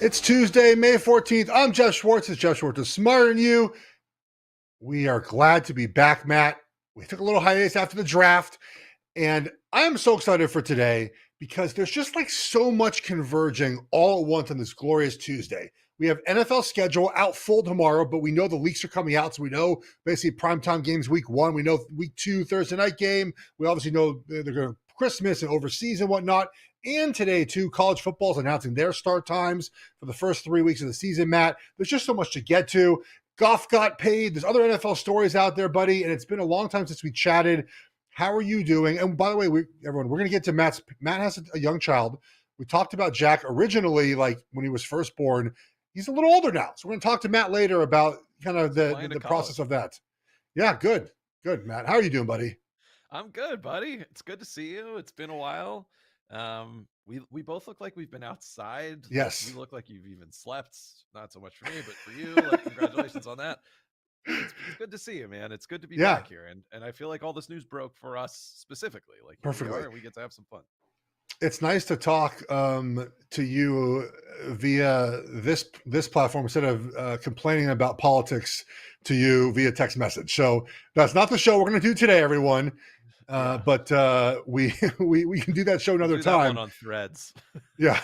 It's Tuesday, May 14th. I'm Geoff Schwartz. It's Geoff Schwartz is smarter than you. We are glad to be back, Matt. We took a little hiatus after the draft, and I am so excited for today because there's just like so much converging all at once on this glorious Tuesday. We have NFL schedule out full tomorrow, but we know the leaks are coming out, so we know basically primetime games week 1. We know week 2 Thursday night game. We obviously know they're going to Christmas and overseas and whatnot. And today, too, college football is announcing their start times for the first 3 weeks of the season, Matt. There's just so much to get to. Goff got paid. There's other NFL stories out there, buddy, and it's been a long time since we chatted. How are you doing? And by the way, everyone, we're going to get to Matt has a young child. We talked about Jack originally, like when he was first born. He's a little older now. So we're going to talk to Matt later about kind of the process of that. Yeah, good. Good, Matt. How are you doing, buddy? I'm good, buddy. It's good to see you. It's been a while. We both look like we've been outside. Like you Yes. look like you've even slept. Not so much for me, but for you, like congratulations on that. It's good to see you, man. It's good to be Yeah, back here, and I feel like all this news broke for us specifically. Like here we perfectly. are, and we get to have some fun. It's nice to talk to you via this platform instead of complaining about politics to you via text message. So that's not the show we're going to do today, everyone. Yeah, But we, we can do that show we'll another do that one time. on Threads. Yeah.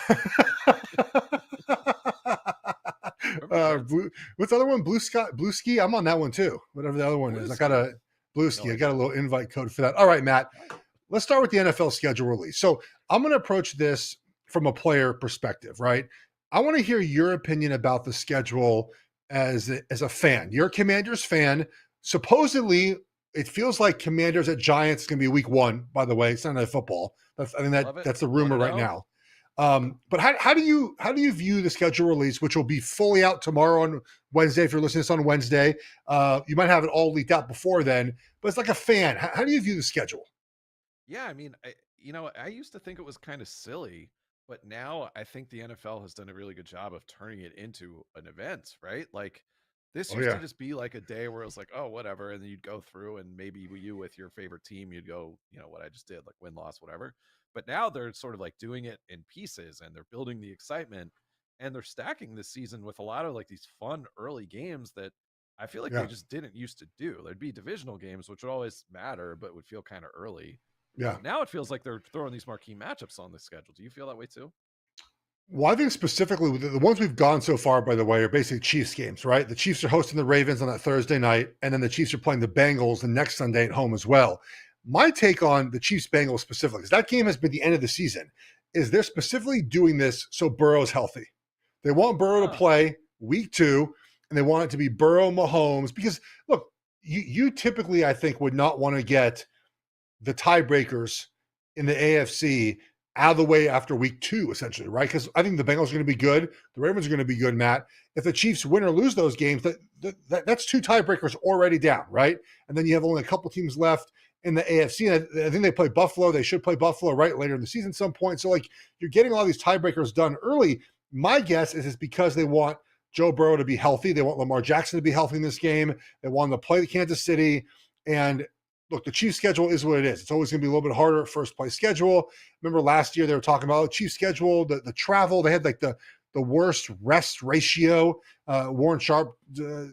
Remember Threads? What's the other one? Blue Ski. I'm on that one too. Whatever the other one is. I got a Blue Ski. No I got a idea. little invite code for that. All right, Matt. Let's start with the NFL schedule release. So I'm going to approach this from a player perspective, right? I want to hear your opinion about the schedule as a fan. You're a Commanders fan. Supposedly, it feels like Commanders at Giants is going to be week 1. By the way, Sunday Night Football. I think Love it. that's the rumor right 1-0. now. But how do you view the schedule release, which will be fully out tomorrow on Wednesday? If you're listening to this on Wednesday, you might have it all leaked out before then. But it's like a fan. How do you view the schedule? Yeah, I mean, I used to think it was kind of silly, but now I think the NFL has done a really good job of turning it into an event, right? Like this Oh used to yeah, just be like a day where it was like, oh, whatever, and then you'd go through and maybe you with your favorite team, you'd go, what I just did, like win, loss, whatever. But now they're sort of like doing it in pieces and they're building the excitement and they're stacking this season with a lot of like these fun early games that I feel like they yeah, just didn't used to do. There'd be divisional games, which would always matter, but would feel kind of early. yeah. But now it feels like they're throwing these marquee matchups on the schedule. Do you feel that way too? Well, I think specifically with the ones we've gone so far, by the way, are basically Chiefs games, right? The Chiefs are hosting the Ravens on that Thursday night, and then the Chiefs are playing the Bengals the next Sunday at home as well. My take on the Chiefs Bengals specifically, because that game has been the end of the season, is they're specifically doing this so Burrow's healthy. They want Burrow to Ah, play week 2, and they want it to be Burrow Mahomes because look, you typically I think would not want to get the tiebreakers in the AFC out of the way after week 2, essentially, right? Because I think the Bengals are going to be good. The Ravens are going to be good, Matt. If the Chiefs win or lose those games, that's 2 tiebreakers already down, right? And then you have only a couple teams left in the AFC. And I think they play Buffalo. They should play Buffalo right later in the season at some point. So, like, you're getting all these tiebreakers done early. My guess is it's because they want Joe Burrow to be healthy. They want Lamar Jackson to be healthy in this game. They want him to play Kansas City. And look, the Chiefs schedule is what it is. It's always going to be a little bit harder at first place schedule. Remember last year they were talking about the Chiefs schedule, the travel. They had like the worst rest ratio. Warren Sharp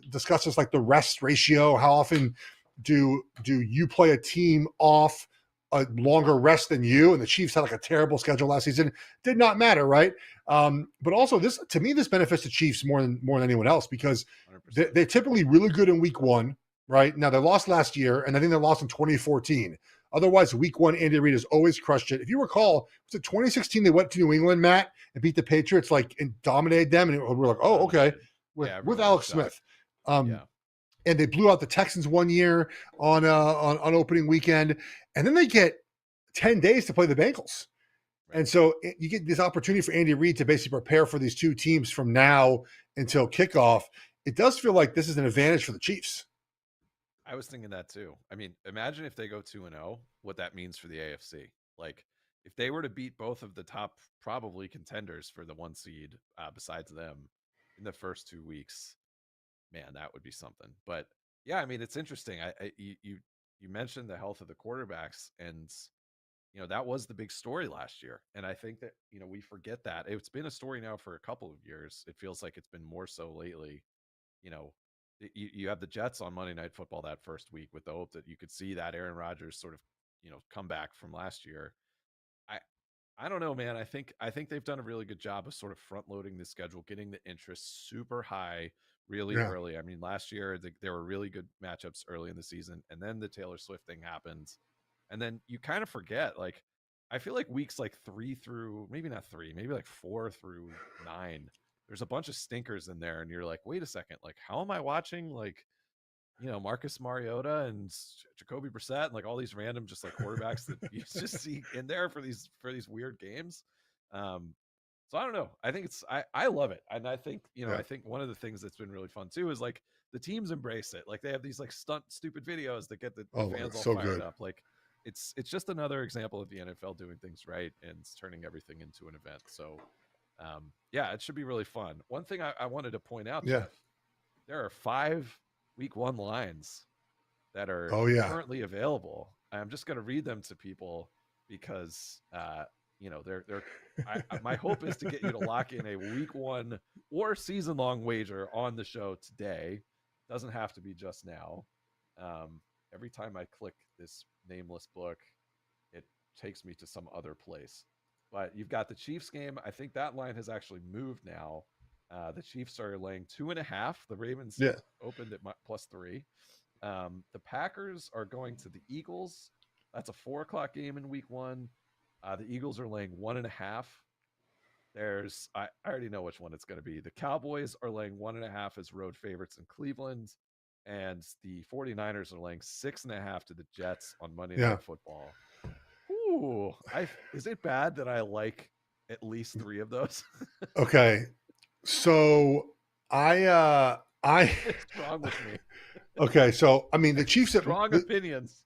discusses like the rest ratio. How often do you play a team off a longer rest than you? And the Chiefs had like a terrible schedule last season. Did not matter, right? But also this to me this benefits the Chiefs more than anyone else because 100%. they're typically really good in week 1. Right now, they lost last year, and I think they lost in 2014. Otherwise, week 1, Andy Reid has always crushed it. If you recall, was it 2016 they went to New England, Matt, and beat the Patriots, like, and dominated them, and we're like, oh, okay, Dominated. Yeah, with everyone was Alex shocked. Smith. Um, Yeah. and they blew out the Texans one year on opening weekend, and then they get 10 days to play the Bengals. Right. And so you get this opportunity for Andy Reid to basically prepare for these 2 teams from now until kickoff. It does feel like this is an advantage for the Chiefs. I was thinking that too. I mean, imagine if they go 2-0, what that means for the AFC. Like, if they were to beat both of the top probably contenders for the 1 seed, besides them, in the first 2 weeks, man, that would be something. But yeah, I mean, it's interesting. You mentioned the health of the quarterbacks, and that was the big story last year. And I think that, we forget that. It's been a story now for a couple of years. It feels like it's been more so lately. You know, you have the Jets on Monday Night Football that first week with the hope that you could see that Aaron Rodgers sort of, come back from last year. I I don't know, man. I think they've done a really good job of sort of front loading the schedule, getting the interest super high really Yeah. early. I mean, last year there were really good matchups early in the season, and then the Taylor Swift thing happened, and then you kind of forget. Like, I feel like weeks like 3 through maybe not 3, maybe like 4 through 9. There's a bunch of stinkers in there, and you're like, wait a second, like how am I watching like Marcus Mariota and Jacoby Brissett and like all these random just like quarterbacks that you just see in there for these weird games. Um, so I don't know. I think I love it, and I think Yeah. I think one of the things that's been really fun too is like the teams embrace it. Like they have these like stupid videos that get the Oh, fans it's all so fired good. up. Like it's just another example of the NFL doing things right and turning everything into an event. So yeah, it should be really fun. One thing I wanted to point out, Yeah. Geoff, there are 5 week 1 lines that are Oh yeah. currently available. I'm just going to read them to people because they're my hope is to get you to lock in a week 1 or season long wager on the show today. Doesn't have to be just now. Every time I click this nameless book, it takes me to some other place. But you've got the Chiefs game. I think that line has actually moved now. The Chiefs are laying 2.5. The Ravens Yeah. opened at +3. The Packers are going to the Eagles. That's a 4 o'clock game in week 1. The Eagles are laying 1.5. I already know which one it's going to be. The Cowboys are laying 1.5 as road favorites in Cleveland. And the 49ers are laying 6.5 to the Jets on Monday Yeah. Night Football. Ooh, is it bad that I like at least 3 of those? Okay. So I What's wrong with me? okay. So I mean the Chiefs at Strong opinions.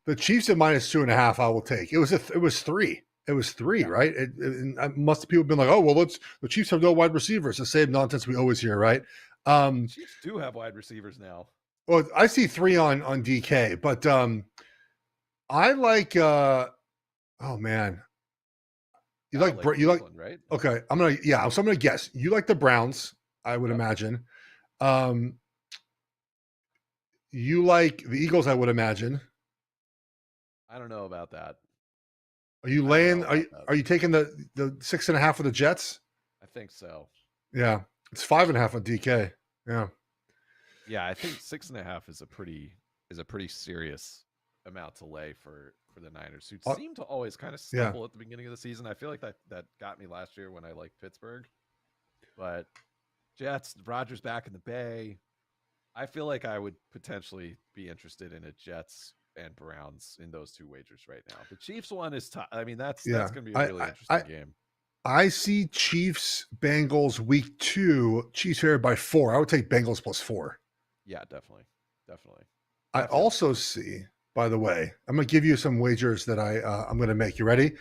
the Chiefs at -2.5. I will take. It was 3. It was 3, Yeah. right? Must have people been like, oh well, the Chiefs have no wide receivers. The same nonsense we always hear, right? Chiefs do have wide receivers now. Well, I see 3 on DK, but I like. Oh man, you Gotta like like you like. Cleveland, right? Okay, so I'm gonna guess you like the Browns. I would Yep. imagine. Um, you like the Eagles. I would imagine. I don't know about that. Are you I don't know laying? about that. Are you taking the 6.5 of the Jets? I think so. Yeah, it's 5.5 on DK. Yeah, Yeah, I think 6.5 is a pretty serious amount to lay for the Niners, who seem to always kind of yeah, stumble at the beginning of the season. I feel like that got me last year when I liked Pittsburgh, but Jets, Rodgers back in the Bay. I feel like I would potentially be interested in a Jets and Browns in those 2 wagers right now. The Chiefs one is tough. I mean, that's yeah. going to be a really interesting game. I see Chiefs Bengals week 2. Chiefs favored by 4. I would take Bengals +4. Yeah, definitely. I That feels also good. see, by the way, I'm going to give you some wagers that I'm going to make. You ready?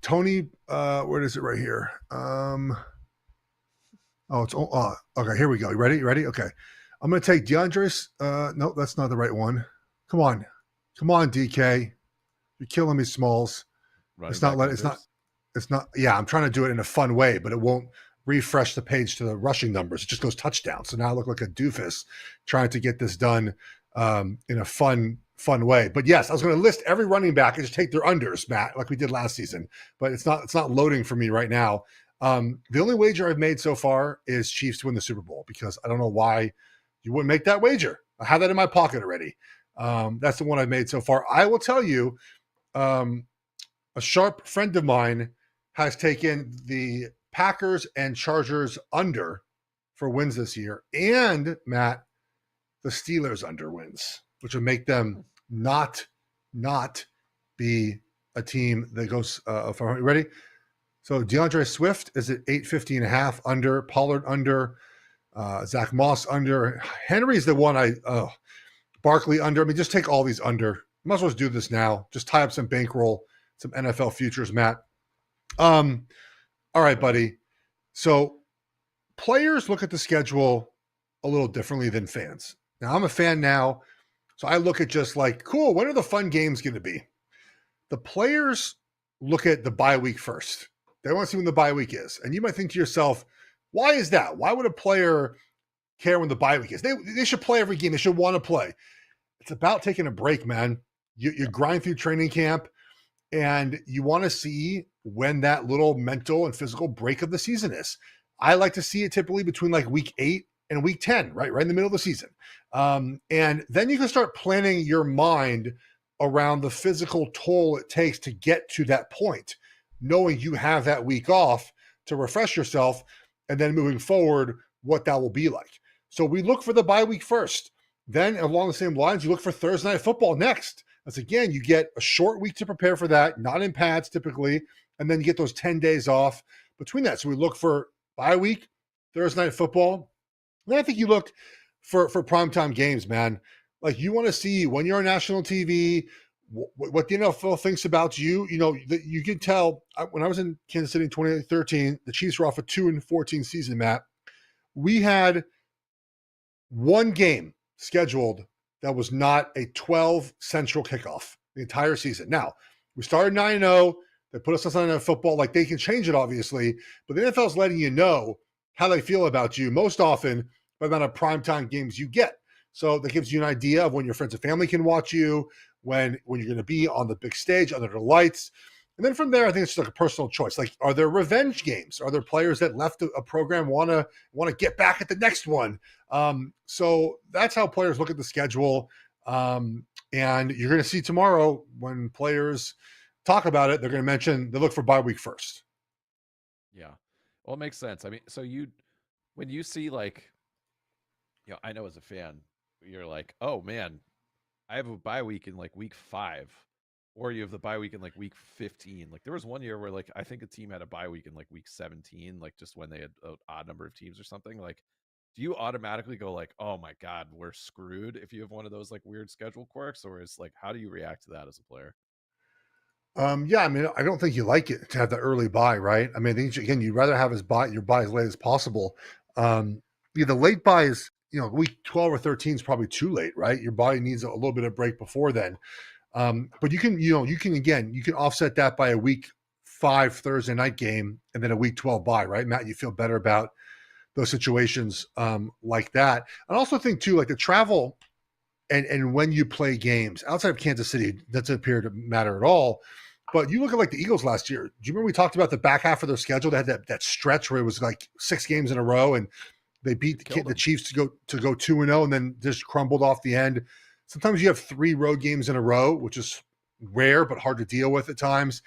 Tony, where is it right here? Okay, here we go. You ready? Okay. I'm going to take DeAndre's. No, that's not the right one. Come on, DK. You're killing me, Smalls. Running It's not. back It's not. unders? It's not. Yeah, I'm trying to do it in a fun way, but it won't refresh the page to the rushing numbers. It just goes touchdown. So now I look like a doofus trying to get this done in a fun way. But yes, I was going to list every running back and just take their unders, Matt, like we did last season. But it's not loading for me right now. The only wager I've made so far is Chiefs to win the Super Bowl, because I don't know why you wouldn't make that wager. I have that in my pocket already. That's the one I've made so far. I will tell you, a sharp friend of mine has taken the Packers and Chargers under for wins this year, and Matt, the Steelers under wins, which would make them not be a team that goes for ready. So DeAndre Swift is at 850.5 under, Pollard under, Zach Moss under, Henry's the one Barkley under. I mean, just take all these under. Might as well do this now. Just tie up some bankroll, some NFL futures, Matt. All right, buddy. So players look at the schedule a little differently than fans. Now, I'm a fan now, so I look at just like, cool, when are the fun games going to be? the players look at the bye week first. They want to see when the bye week is. And you might think to yourself, why is that? Why would a player care when the bye week is? They should play every game. They should want to play. It's about taking a break, man. You grind through training camp, and you want to see when that little mental and physical break of the season is. I like to see it typically between like week 8 and week 10, right in the middle of the season. And then you can start planning your mind around the physical toll it takes to get to that point, knowing you have that week off to refresh yourself, and then moving forward, what that will be like. So we look for the bye week first. Then along the same lines, you look for Thursday Night Football next. As again, you get a short week to prepare for that, not in pads typically, and then you get those 10 days off between that. So we look for bye week, Thursday Night Football. And I think you look for primetime games, man. Like, you want to see when you're on national TV, what the NFL thinks about you. You know, you can tell when I was in Kansas City in 2013, the Chiefs were off a 2-14 season, Matt. We had one game scheduled that was not a 12 Central kickoff the entire season. Now, we started 9-0. They put us on Sunday Night Football. Like, they can change it, obviously, but the NFL is letting you know how they feel about you most often by the amount of primetime games you get. So that gives you an idea of when your friends and family can watch you, when you're going to be on the big stage under the lights. And then from there, I think it's just like a personal choice. Like, are there revenge games? Are there players that left a program want to get back at the next one? So that's how players look at the schedule. And you're going to see tomorrow when players talk about it, they're going to mention they look for bye week first. Yeah. Well, it makes sense. I mean, so when you see, like, you know, I know as a fan, you're like, oh man, I have a bye week in like week 5, or you have the bye week in like week 15. Like, there was one year where, like, I think a team had a bye week in like week 17, like just when they had an odd number of teams or something. Like, do you automatically go like, oh my God, we're screwed if you have one of those like weird schedule quirks? Or is like, how do you react to that as a player? Yeah, I mean, I don't think you like it to have the early buy, right? I mean, I think, again, you'd rather have your buy as late as possible. The late buy is, week 12 or 13 is probably too late, right? Your body needs a little bit of break before then. But you can offset that by a week 5 Thursday night game and then a week 12 bye, right? Matt, you feel better about those situations like that. I also think too, like the travel and when you play games outside of Kansas City, doesn't appear to matter at all. But you look at like the Eagles last year. Do you remember we talked about the back half of their schedule? They had that stretch where it was like 6 games in a row, and they beat the Chiefs to go 2-0, and then just crumbled off the end. Sometimes you have 3 road games in a row, which is rare but hard to deal with at times.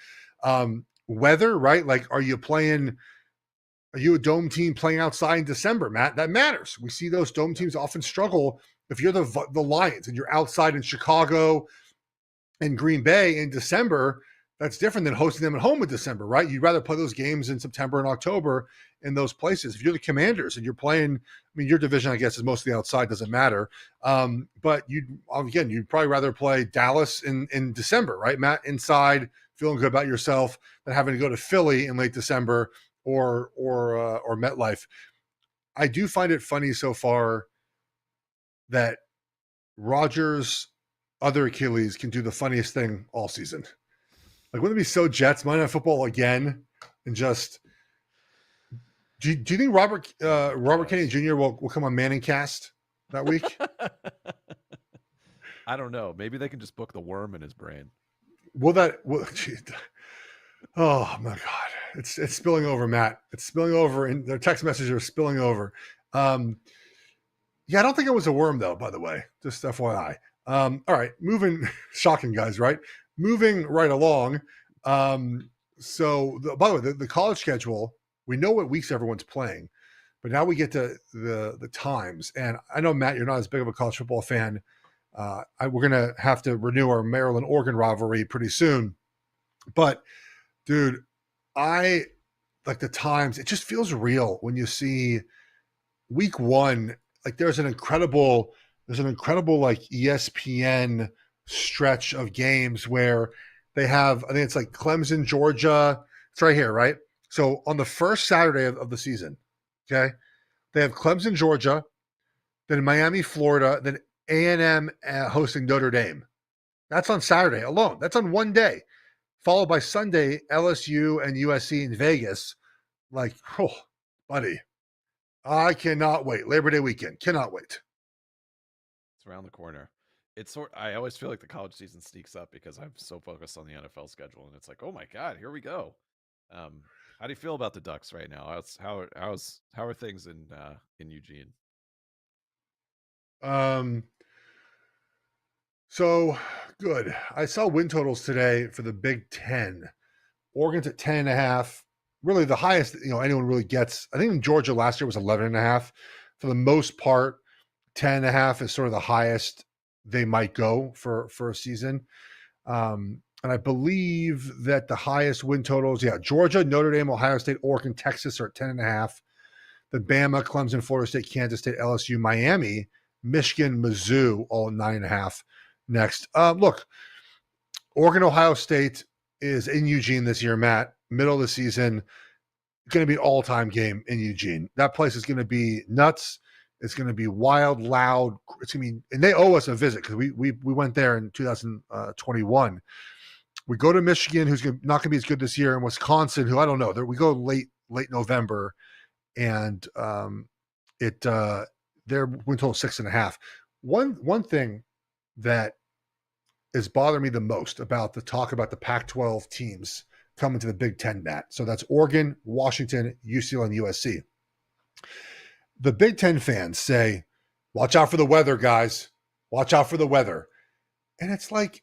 Weather, right? Like, are you a dome team playing outside in December, Matt? That matters. We see those dome teams often struggle. If you're the Lions and you're outside in Chicago and Green Bay in December, that's different than hosting them at home in December, right? You'd rather play those games in September and October in those places. If you're the Commanders and you're playing, your division, I guess, is mostly outside, doesn't matter. But you'd probably rather play Dallas in December, right, Matt? Inside, feeling good about yourself, than having to go to Philly in late December or MetLife. I do find it funny so far that Rodgers' other Achilles can do the funniest thing all season. Like, wouldn't it be so Jets, Monday Night Football again, and just do you think Robert Kennedy Jr. will come on Manning Cast that week? I don't know. Maybe they can just book the worm in his brain. Oh my God, it's spilling over, Matt. It's spilling over, and their text messages are spilling over. Yeah, I don't think it was a worm, though, by the way. Just FYI. All right, shocking, guys, right? Moving right along. So, by the way, the college schedule, we know what weeks everyone's playing, but now we get to the times. And I know, Matt, you're not as big of a college football fan. We're going to have to renew our Maryland-Oregon rivalry pretty soon. But, dude, I like the times. It just feels real when you see week 1. Like, there's an incredible like ESPN stretch of games where they have, I think it's like Clemson, Georgia. It's right here, right? So on the first Saturday of the season, okay, they have Clemson, Georgia, then Miami, Florida, then A&M hosting Notre Dame. That's on Saturday alone. That's on one day. followed by Sunday, LSU and USC in Vegas. Like, oh, buddy, I cannot wait. Labor Day weekend, cannot wait. It's around the corner. I always feel like the college season sneaks up because I'm so focused on the NFL schedule, and it's like, oh my god, here we go. How do you feel about the Ducks right now? How are things in Eugene? So good. I saw win totals today for the Big Ten. Oregon's at 10.5. Really the highest, anyone really gets. I think in Georgia last year was 11.5. For the most part, 10.5 is sort of the highest they might go for a season. And I believe that the highest win totals, Georgia, Notre Dame, Ohio State, Oregon, Texas are at 10.5. The Bama, Clemson, Florida State, Kansas State, LSU, Miami, Michigan, Mizzou, all 9.5 next. Look, Oregon, Ohio State is in Eugene this year, Matt. Middle of the season, going to be an all-time game in Eugene. That place is going to be nuts. It's going to be wild, loud. It's going to be, and they owe us a visit because we went there in 2021. We go to Michigan, who's not going to be as good this year, and Wisconsin, who I don't know. We go late November, and their win total 6.5. One thing that is bothering me the most about the talk about the Pac-12 teams coming to the Big Ten, Matt. So that's Oregon, Washington, UCLA, and USC. The Big Ten fans say, watch out for the weather, guys. Watch out for the weather. And it's like,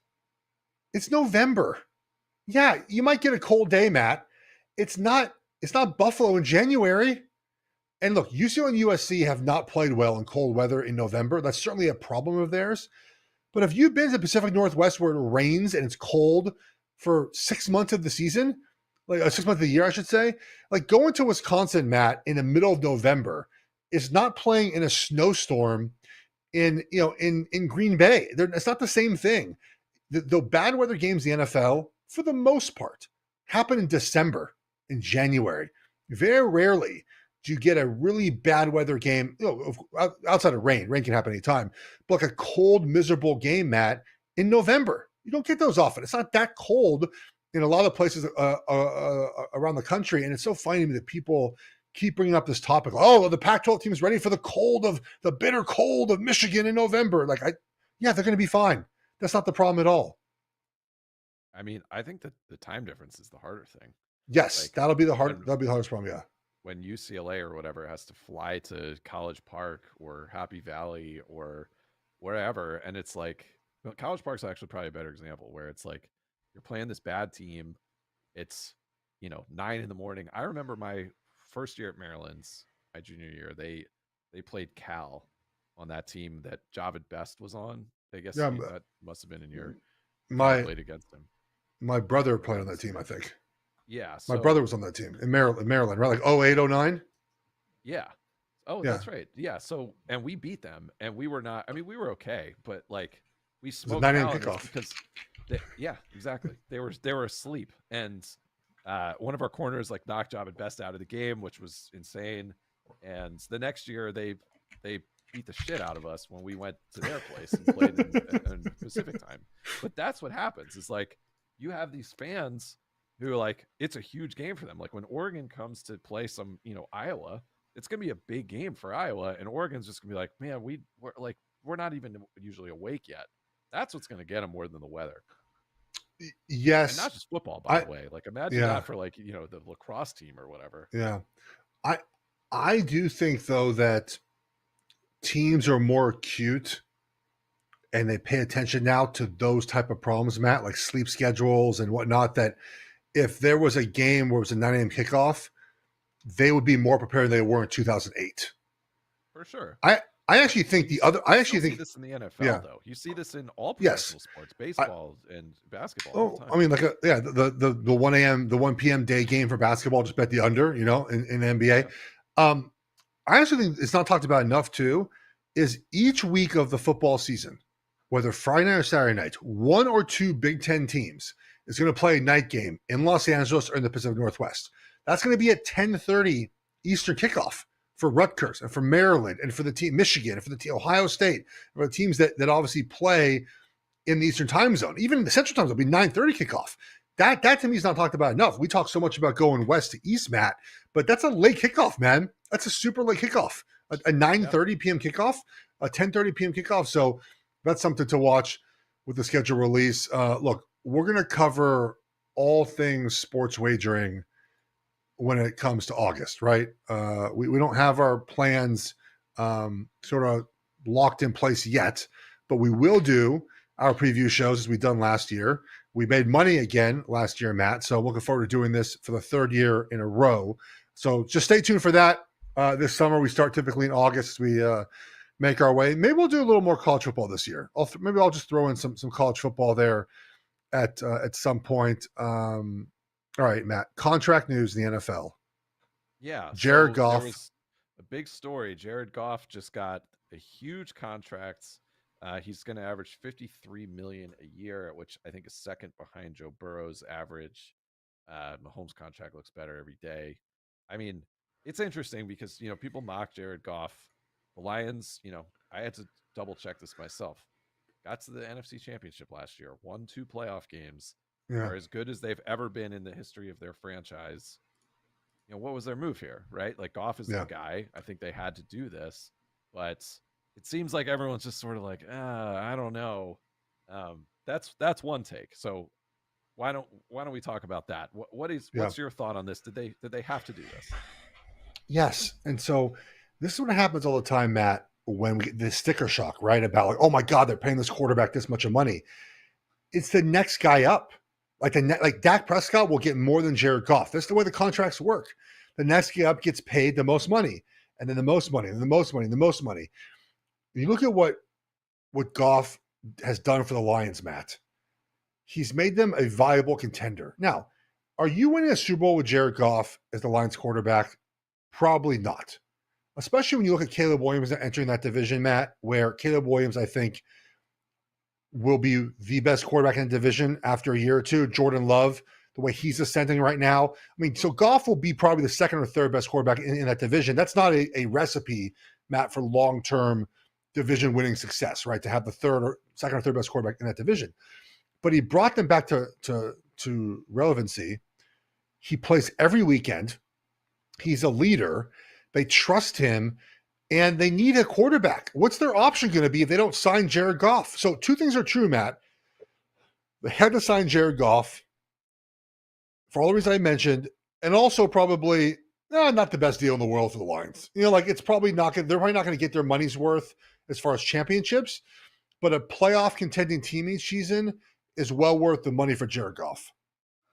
it's November. Yeah, you might get a cold day, Matt. It's not Buffalo in January. And look, UCLA and USC have not played well in cold weather in November. That's certainly a problem of theirs. But if you've been to the Pacific Northwest where it rains and it's cold for 6 months of the season, like 6 months of the year, I should say, like going to Wisconsin, Matt, in the middle of November is not playing in a snowstorm in Green Bay. It's not the same thing. The bad weather games in the NFL, for the most part, happen in December, in January. Very rarely do you get a really bad weather game, outside of rain. Rain can happen anytime. But like a cold, miserable game, Matt, in November. You don't get those often. It's not that cold in a lot of places around the country. And it's so funny to me that people keep bringing up this topic. Oh, well, the Pac-12 team is ready for the bitter cold of Michigan in November. They're going to be fine. That's not the problem at all. I mean, I think that the time difference is the harder thing. Yes, that'll be the hardest problem. Yeah. When UCLA or whatever has to fly to College Park or Happy Valley or wherever, and it's like, College Park's actually probably a better example where it's like you're playing this bad team. It's 9 a.m. I remember my first year at Maryland's, my junior year, they played Cal on that team that Javid Best was on. I guess that must have been in your played against him. My brother played on that team, I think. Yeah. My brother was on that team in Maryland, right? Like 08, 09? Yeah. Oh, yeah. That's right. Yeah. So, and we beat them, and we were not, we were okay, but like we smoked 9 a.m. kickoff. Because yeah, exactly. They were asleep. And one of our corners like knocked Javid Best out of the game, which was insane. And the next year they beat the shit out of us when we went to their place and played in Pacific time. But that's what happens. It's like you have these fans who are like, it's a huge game for them. Like when Oregon comes to play some, Iowa, it's going to be a big game for Iowa. And Oregon's just going to be like, man, we're not even usually awake yet. That's what's going to get them more than the weather. Yes. And not just football, by the way. Like imagine that for like, the lacrosse team or whatever. Yeah. I do think though that teams are more acute and they pay attention now to those type of problems, Matt, like sleep schedules and whatnot, that if there was a game where it was a 9 a.m. kickoff, they would be more prepared than they were in 2008. For sure. I actually think see this in the NFL though. You see this in all professional sports, baseball and basketball. All the time. I mean, the 1 a.m., the 1 p.m. day game for basketball, just bet the under, in NBA. Yeah. I actually think it's not talked about enough too, is each week of the football season, whether Friday night or Saturday night, one or two Big Ten teams is going to play a night game in Los Angeles or in the Pacific Northwest. That's going to be at 10:30 Eastern kickoff for Rutgers and for Maryland and for the team Michigan and for the team Ohio State, for the teams that obviously play in the Eastern time zone. Even in the Central time zone, it'll be 9:30 kickoff. that to me is not talked about enough. We talk so much about going west to east, Matt, but that's a late kickoff, man. That's a super late kickoff. A 9:30 p.m. kickoff, a 10:30 p.m. kickoff. So that's something to watch with the schedule release. Look, we're gonna cover all things sports wagering when it comes to August, right? We don't have our plans sort of locked in place yet, but we will do our preview shows as we've done last year. We made money again last year, Matt. So looking forward to doing this for the third year in a row. So just stay tuned for that. This summer, we start typically in August. We make our way. Maybe we'll do a little more college football this year. Maybe I'll just throw in some college football there at some point. All right, Matt. Contract news in the NFL. Yeah, Jared so there Goff. was a big story. Jared Goff just got a huge contract. He's going to average 53 million a year, which I think is second behind Joe Burrow's average. Mahomes' contract looks better every day. I mean, it's interesting because people mock Jared Goff. The Lions, I had to double check this myself. Got to the NFC Championship last year, won 2 playoff games, Yeah, are as good as they've ever been in the history of their franchise. What was their move here, right? Like Goff is their yeah. guy. I think they had to do this, but it seems like everyone's just sort of like, I don't know. That's one take. So why don't we talk about that? Yeah. What's your thought on this? Did they have to do this? Yes. And so this is what happens all the time, Matt, when we get this sticker shock, right? About like, oh my God, they're paying this quarterback this much of money. It's the next guy up. Like Dak Prescott will get more than Jared Goff. That's the way the contracts work. The next guy up gets paid the most money, and then the most money, and the most money, and the most money. You look at what Goff has done for the Lions, Matt. He's made them a viable contender. Now, are you winning a Super Bowl with Jared Goff as the Lions quarterback? Probably not. Especially when you look at Caleb Williams entering that division, Matt, where Caleb Williams, I think, will be the best quarterback in the division after a year or two. Jordan Love, the way he's ascending right now. I mean, so Goff will be probably the second or third best quarterback in that division. That's not a recipe, Matt, for long-term division winning success, right? To have the second or third best quarterback in that division. But he brought them back to relevancy. He plays every weekend. He's a leader. They trust him, and they need a quarterback. What's their option going to be if they don't sign Jared Goff? So two things are true, Matt. They had to sign Jared Goff for all the reasons I mentioned, and also probably not the best deal in the world for the Lions. It's probably not going. They're probably not going to get their money's worth as far as championships, but a playoff contending team each season is well worth the money for Jared Goff.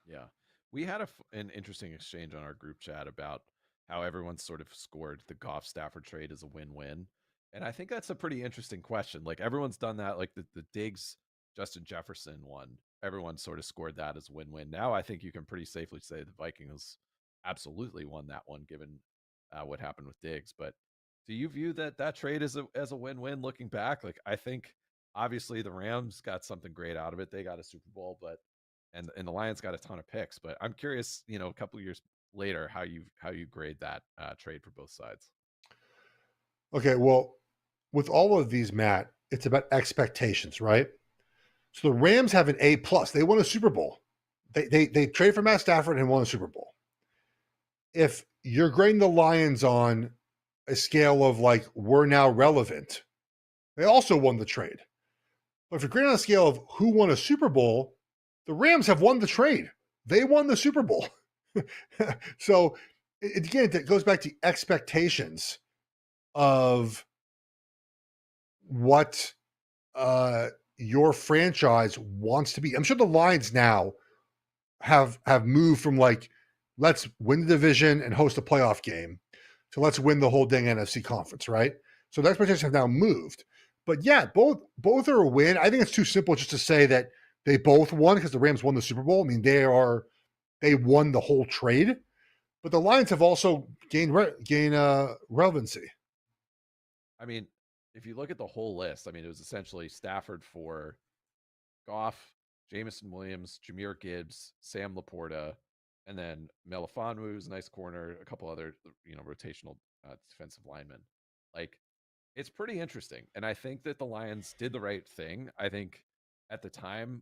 Yeah. We had an interesting exchange on our group chat about how everyone sort of scored the Goff Stafford trade as a win-win. And I think that's a pretty interesting question. Like everyone's done that, like the Diggs Justin Jefferson one. Everyone sort of scored that as a win-win. Now I think you can pretty safely say the Vikings absolutely won that one given what happened with Diggs. But do you view that trade as a win-win looking back? Like I think obviously the Rams got something great out of it. They got a Super Bowl, but and the Lions got a ton of picks. But I'm curious, a couple of years later, how you grade that trade for both sides. Okay, well, with all of these, Matt, it's about expectations, right? So the Rams have an A plus. They won a Super Bowl. They traded for Matt Stafford and won a Super Bowl. If you're grading the Lions on a scale of like we're now relevant, they also won the trade. But if you're grading on a scale of who won a Super Bowl, the Rams have won the trade. They won the Super Bowl. So again, it goes back to expectations of what your franchise wants to be. I'm sure the Lions now have moved from like let's win the division and host a playoff game to let's win the whole dang NFC conference, right? So the expectations have now moved. But yeah, both are a win. I think it's too simple just to say that they both won because the Rams won the Super Bowl. I mean, they won the whole trade, but the Lions have also gained relevancy. I mean, if you look at the whole list, I mean, it was essentially Stafford for Goff, Jamison Williams, Jameer Gibbs, Sam Laporta, and then Melifonwu, who's a nice corner, a couple other rotational defensive linemen. Like it's pretty interesting, and I think that the Lions did the right thing. I think at the time,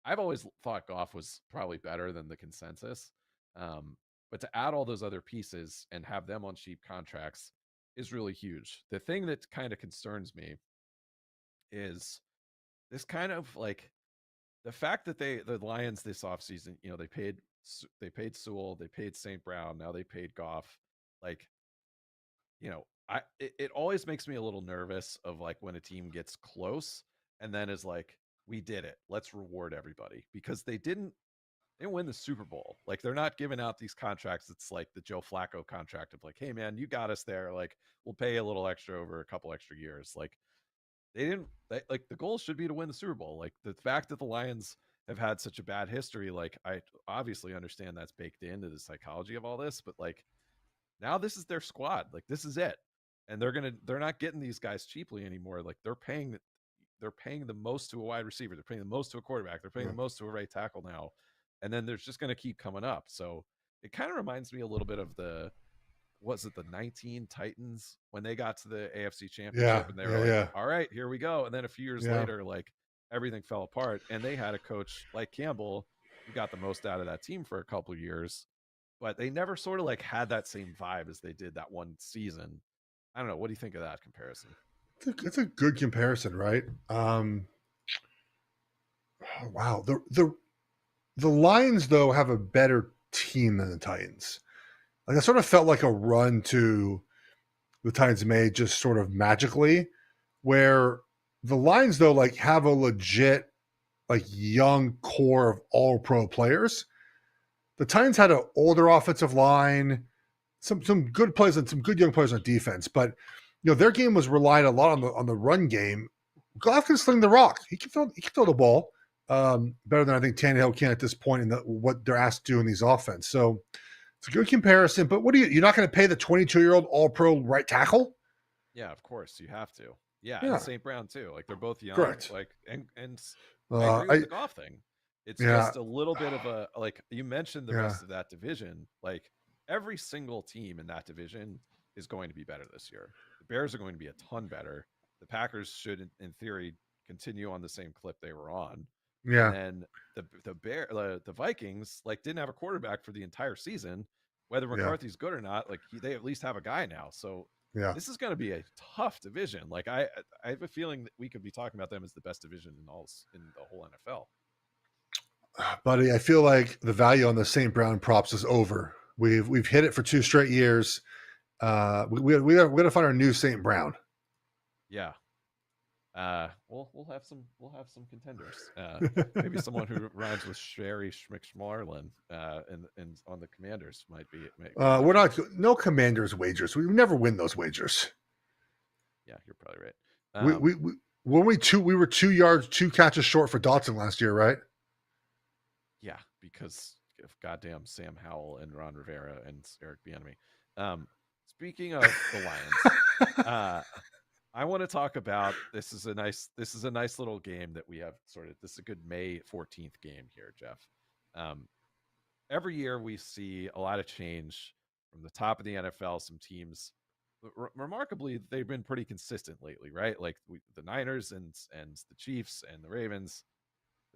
I've always thought Goff was probably better than the consensus. But to add all those other pieces and have them on cheap contracts is really huge. The thing that kind of concerns me is this kind of like the fact that the Lions this offseason, they paid Sewell, they paid St. Brown, now they paid Goff. Like, it always makes me a little nervous of like when a team gets close and then is like, we did it. Let's reward everybody because they win the Super Bowl. Like they're not giving out these contracts. It's like the Joe Flacco contract of like, hey man, you got us there. Like we'll pay a little extra over a couple extra years. Like like the goal should be to win the Super Bowl. Like the fact that the Lions have had such a bad history, like I obviously understand that's baked into the psychology of all this, but like now this is their squad. Like this is it. And they're not getting these guys cheaply anymore. Like they're paying the most to a wide receiver. They're paying the most to a quarterback. They're paying Yeah. the most to a right tackle now. And then there's just going to keep coming up. So it kind of reminds me a little bit of the 19 Titans when they got to the AFC Yeah. Championship and they were Yeah. like, Yeah. all right, here we go. And then a few years Yeah. later, like everything fell apart. And they had a coach like Campbell who got the most out of that team for a couple of years, but they never sort of like had that same vibe as they did that one season. I don't know. What do you think of that comparison? It's a good comparison, right? Wow. The Lions though have a better team than the Titans. Like I sort of felt like a run to the Titans made just sort of magically, where the Lions though like have a legit like young core of all pro players. The Titans had an older offensive line, some good players and some good young players on defense, but their game was relied a lot on the run game. Goff can sling the rock. He can throw the ball better than I think Tannehill can at this point in what they're asked to do in these offense. So it's a good comparison. But you're not going to pay the 22-year-old All-Pro right tackle? Yeah, of course you have to. Yeah, and Yeah, St. Brown too. Like they're both young. correct. Like and I agree with I the Goff thing. It's yeah just a little bit of a like you mentioned the yeah rest of that division. Like every single team in that division is going to be better this year. The Bears are going to be a ton better. The Packers should, in theory, continue on the same clip they were on. And yeah then the Vikings like didn't have a quarterback for the entire season. Whether yeah McCarthy's good or not, like they at least have a guy now. So yeah. this is going to be a tough division. Like I have a feeling that we could be talking about them as the best division in the whole NFL. Buddy, I feel like the value on the St. Brown props is over. We've hit it for 2 straight years. We got to find our new St. Brown. Yeah. We'll have some contenders. Maybe someone who rhymes with Sherry Schmick-Schmarlin, and on the Commanders might be. We're not no Commanders wagers. We never win those wagers. Yeah, you're probably right. We were 2 yards, 2 catches short for Dotson last year, right? Yeah, because of goddamn Sam Howell and Ron Rivera and Eric Bieniemy. Speaking of the Lions, I want to talk about this is a nice little game that we have this is a good May 14th game here, Geoff. Every year we see a lot of change from the top of the NFL. Some teams, remarkably, they've been pretty consistent lately, right? Like the Niners and the Chiefs and the Ravens,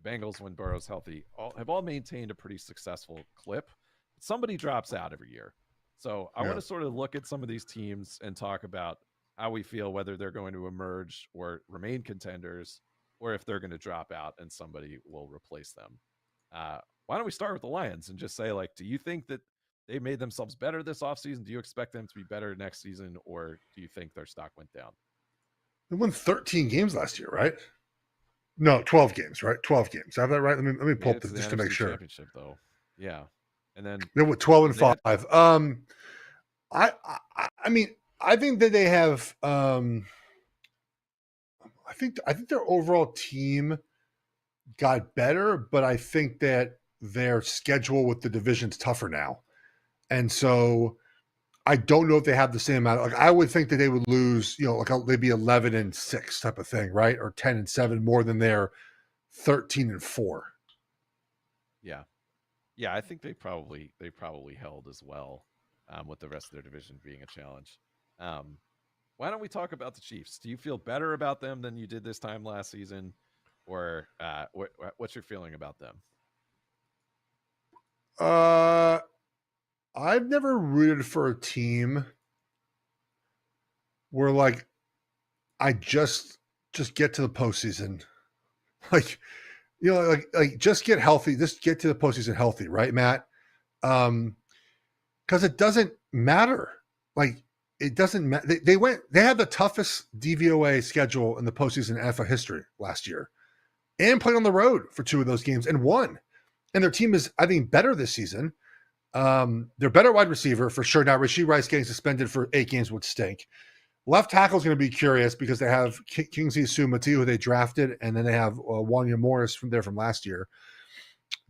the Bengals when Burrow's healthy, have all maintained a pretty successful clip. But somebody drops out every year. So I want to sort of look at some of these teams and talk about how we feel, whether they're going to emerge or remain contenders, or if they're going to drop out and somebody will replace them. Why don't we start with the Lions and just say, like, do you think that they made themselves better this offseason? Do you expect them to be better next season, or do you think their stock went down? They won 13 games last year, right? No, 12 games, right? 12 games. I have that right? Let me pull up this just to make sure. Championship, though. Yeah. And then they went 12-5. I mean, I think that they have I think their overall team got better, but I think that their schedule with the division's tougher now. And so I don't know if they have the same amount. Like I would think that they would lose, they'd be 11-6 type of thing, right? Or 10-7 more than their 13-4. Yeah. Yeah, I think they probably held as well, with the rest of their division being a challenge. Why don't we talk about the Chiefs? Do you feel better about them than you did this time last season, or what's your feeling about them? I've never rooted for a team where like I just get to the postseason. Like, like just get healthy, just get to the postseason healthy, right, Matt? Because it doesn't matter. Like, it doesn't matter. They had the toughest DVOA schedule in the postseason in NFL history last year, and played on the road for 2 of those games and won. And their team is, I think, better this season. They're better wide receiver for sure. Now, Rashee Rice getting suspended for 8 games would stink. Left tackle is going to be curious because they have Kingsley Suamataia, who they drafted, and then they have Wanya Morris from last year.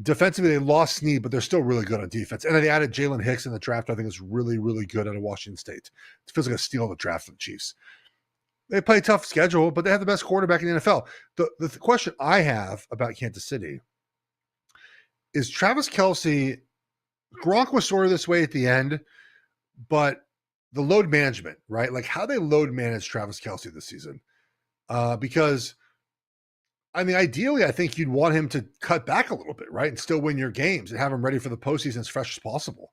Defensively, they lost Snead, but they're still really good on defense. And then they added Jalen Hicks in the draft. I think is really, really good out of Washington State. It feels like a steal of the draft for the Chiefs. They play a tough schedule, but they have the best quarterback in the NFL. The question I have about Kansas City is Travis Kelce. Gronk was sort of this way at the end, but the load management, right? Like how they load manage Travis Kelce this season. Because, I mean, ideally, I think you'd want him to cut back a little bit, right? And still win your games and have him ready for the postseason as fresh as possible.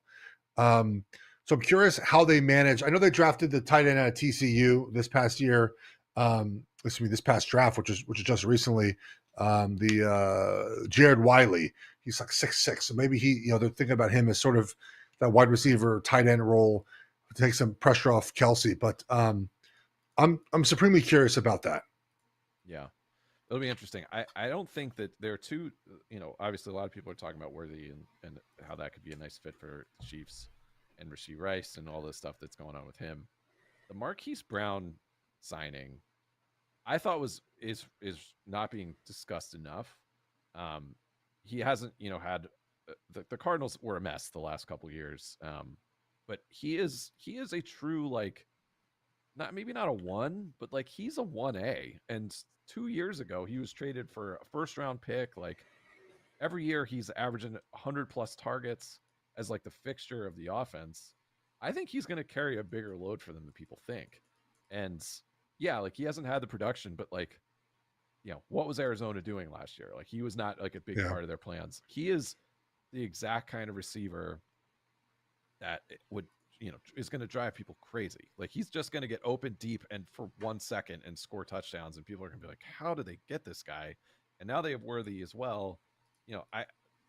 So I'm curious how they manage. I know they drafted the tight end at TCU this past year. This past draft, which is just recently. The Jared Wiley. He's like 6'6", so maybe they're thinking about him as sort of that wide receiver tight end role to take some pressure off Kelce. But I'm supremely curious about that. Yeah, it'll be interesting. I don't think that there are two. Obviously a lot of people are talking about Worthy and how that could be a nice fit for the Chiefs and Rashee Rice and all this stuff that's going on with him. The Marquise Brown signing, I thought is not being discussed enough. He hasn't, had the Cardinals were a mess the last couple years, but he is a true like, maybe not a 1, but like he's a 1A. And 2 years ago he was traded for a first round pick. Like every year he's averaging 100 plus targets as like the fixture of the offense. I think he's going to carry a bigger load for them than people think. And yeah, like he hasn't had the production, but like, what was Arizona doing last year? Like he was not like a big part of their plans. He is the exact kind of receiver that would, is going to drive people crazy. Like he's just going to get open deep and for 1 second and score touchdowns. And people are going to be like, how did they get this guy? And now they have Worthy as well.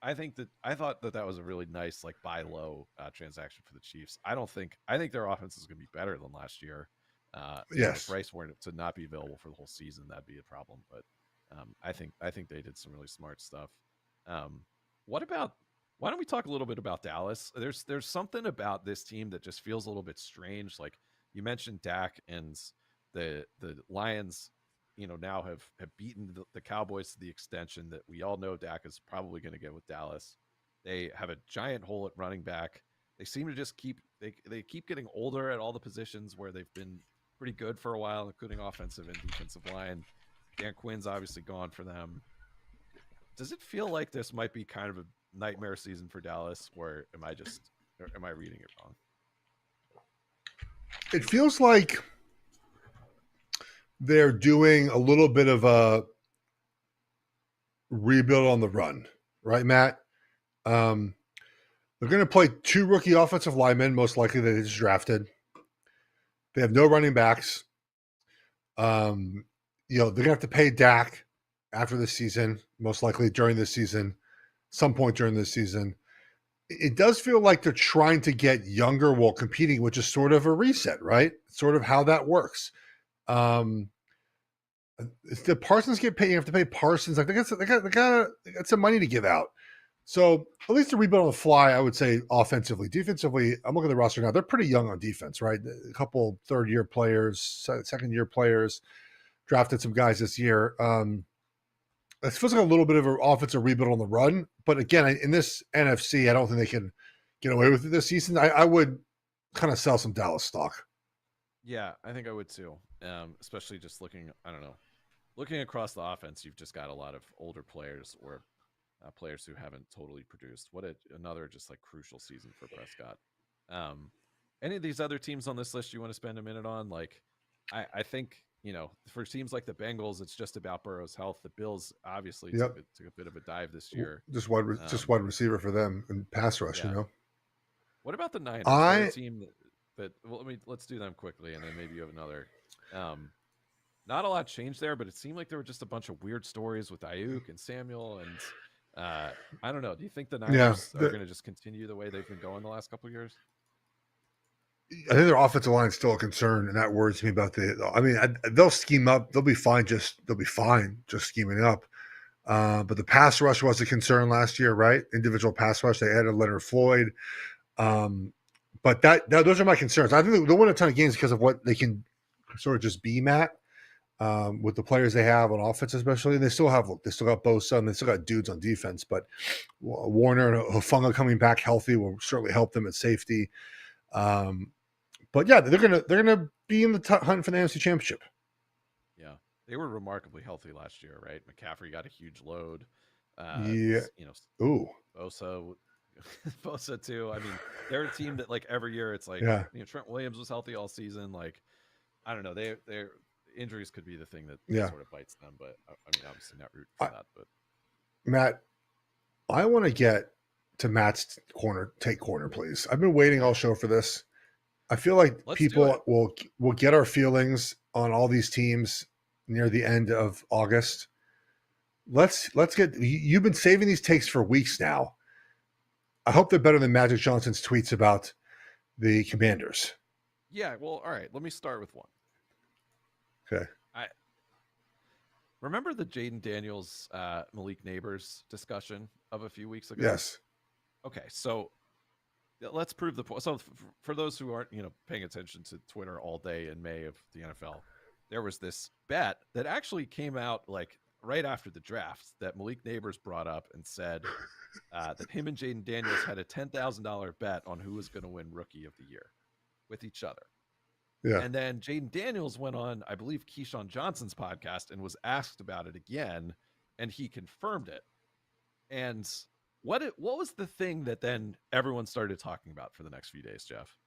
I think that I thought that was a really nice, like buy low transaction for the Chiefs. I think their offense is going to be better than last year. Yes. If Rice weren't to not be available for the whole season, that'd be a problem. But I think they did some really smart stuff. Why don't we talk a little bit about Dallas? There's something about this team that just feels a little bit strange. Like you mentioned Dak, and the Lions, now have beaten the Cowboys to the extension that we all know Dak is probably going to get with Dallas. They have a giant hole at running back. They seem to just keep getting older at all the positions where they've been pretty good for a while, including offensive and defensive line. Dan Quinn's obviously gone for them. Does it feel like this might be kind of a nightmare season for Dallas, or am I reading it wrong? It feels like they're doing a little bit of a rebuild on the run, right, Matt? They're going to play 2 rookie offensive linemen, most likely that they just drafted. They have no running backs. They're going to have to pay Dak after this season, most likely during this season, some point during this season. It does feel like they're trying to get younger while competing, which is sort of a reset, right? Sort of how that works. The Parsons get paid. You have to pay Parsons. Like they got some money to give out. So at least to rebuild on the fly, I would say offensively. Defensively, I'm looking at the roster now. They're pretty young on defense, right? A couple third-year players, second-year players, drafted some guys this year. It feels like a little bit of an offensive rebuild on the run. But again, in this NFC, I don't think they can get away with it this season. I would kind of sell some Dallas stock. Yeah, I think I would too. Especially just looking across the offense, you've just got a lot of older players or players who haven't totally produced. Another just like crucial season for Prescott. Any of these other teams on this list you want to spend a minute on? Like, I think for teams like the Bengals, it's just about Burrow's health. The Bills obviously Yep. took a bit of a dive this year. Just wide receiver for them and pass rush. Yeah. What about the Niners? They're a I team that well, let's do them quickly, and then maybe you have another. Not a lot changed there, but it seemed like there were just a bunch of weird stories with Ayuk and Samuel, and I don't know. Do you think the Niners are going to just continue the way they've been going the last couple of years? I think their offensive line is still a concern, and that worries me about they'll scheme up. They'll be fine just scheming up. But the pass rush was a concern last year, right? Individual pass rush. They added Leonard Floyd. But those are my concerns. I think they'll win a ton of games because of what they can sort of just be, Matt, with the players they have on offense, especially. And they still got Bosa, and they still got dudes on defense. But Warner and Hufanga coming back healthy will certainly help them at safety. But yeah, they're gonna be in the hunt for the NFC Championship. Yeah, they were remarkably healthy last year, right? McCaffrey got a huge load. Ooh, Bosa too. I mean, they're a team that like every year it's like Trent Williams was healthy all season. Like, I don't know, their injuries could be the thing that sort of bites them. But I mean, obviously not rooting for that. But Matt, I want to get to Matt's take corner, please. I've been waiting all show for this. I feel like people will get our feelings on all these teams near the end of August. Let's get. You've been saving these takes for weeks now. I hope they're better than Magic Johnson's tweets about the Commanders. Yeah, well, all right. Let me start with one. Okay. I remember the Jaden Daniels, Malik Neighbors discussion of a few weeks ago. Yes. Okay, so let's prove the point. So for those who aren't, paying attention to Twitter all day in May of the NFL, there was this bet that actually came out like right after the draft that Malik Neighbors brought up and said that him and Jaden Daniels had a $10,000 bet on who was going to win Rookie of the Year with each other. Yeah. And then Jaden Daniels went on, I believe, Keyshawn Johnson's podcast and was asked about it again, and he confirmed it. And what was the thing that then everyone started talking about for the next few days, Geoff?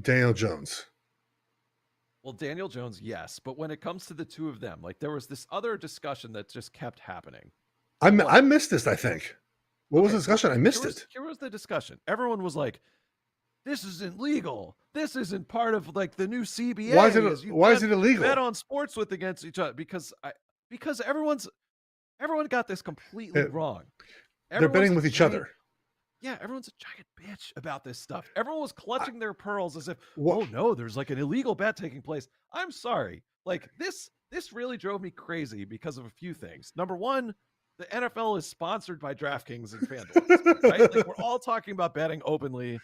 Daniel Jones. Well, Daniel Jones, yes. But when it comes to the two of them, like there was this other discussion that just kept happening. I missed this, I think. What was the discussion? I missed it. Here was the discussion. Everyone was like, this isn't legal. This isn't part of like the new CBA. Why is it illegal? Bet on sports with against each other because everyone got this completely wrong. They're betting with each other. Yeah, everyone's a giant bitch about this stuff. Everyone was clutching their pearls as if, oh no, there's like an illegal bet taking place. I'm sorry. Like this really drove me crazy because of a few things. Number one, the NFL is sponsored by DraftKings and FanDuel, right? Like we're all talking about betting openly.